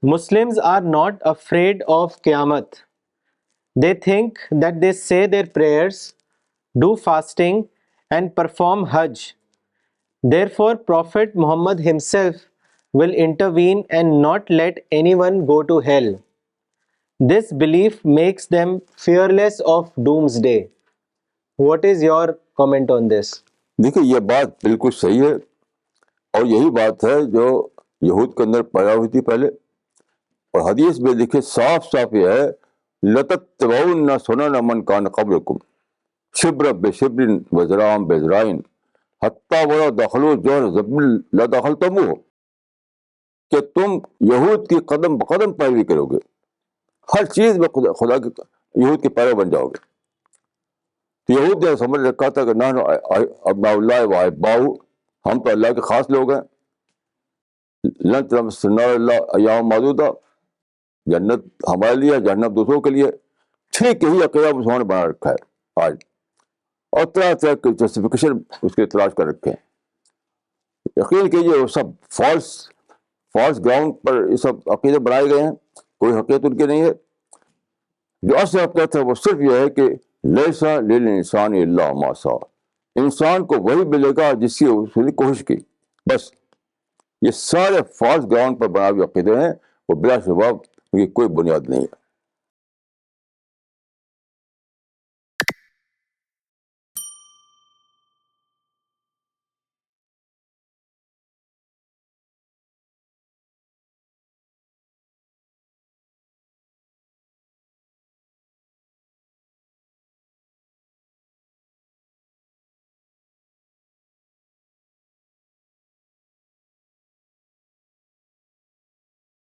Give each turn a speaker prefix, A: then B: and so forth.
A: Muslims are not afraid of Qiyamah. They think that they say their prayers, do fasting, and perform Hajj. Therefore, Prophet Muhammad himself will intervene and not let anyone go to hell. This belief makes them fearless of doomsday. What is your comment on this?
B: देखिए ये बात बिल्कुल सही है और यही बात है जो यहूद के अंदर पैदा हुई थी पहले। और हदीस में देखिए साफ साफ ये है, लतत्तबउन्ना सुनन मन कान क़ब्लकुम शिब्र बिशिब्रिन व ज़राअन बिज़राइन हत्ता वलौ दखलू जौहर ज़ब्बिल लदखलतमुह, कि तुम यहूद की कदम बकदम पैरवी करोगे, हर चीज में खुदा के यहूद के पैरव बन जाओगे। तो यहूद ने समझ रखा था कि ना अब्नाउल्लाह व अहिब्बाहु, हम तो अल्लाह के खास लोग हैं। लन तमस्सना अय्याम मादूदा, जन्नत हमारे लिए, जहन्नम दूसरों के लिए। ठीक यही अकीदा मुसलमान ने बना रखा है आज, और तरह तरह के जस्टिफिकेशन उसके तलाश कर रखे हैं। यकीन कीजिए वो सब फॉल्स ग्राउंड पर ये सब अकीदे बनाए गए हैं, कोई हकीकत उनकी नहीं है। जो असल हकीकत है वो सिर्फ यह है कि लैसा लिल इंसान इल्ला मा सा, इंसान को वही मिलेगा जिसकी उसने कोशिश की। बस ये सारे फॉल्स ग्राउंड पर बना हुए अकीदे हैं, वो बिला शुबा उनकी कोई बुनियाद नहीं है।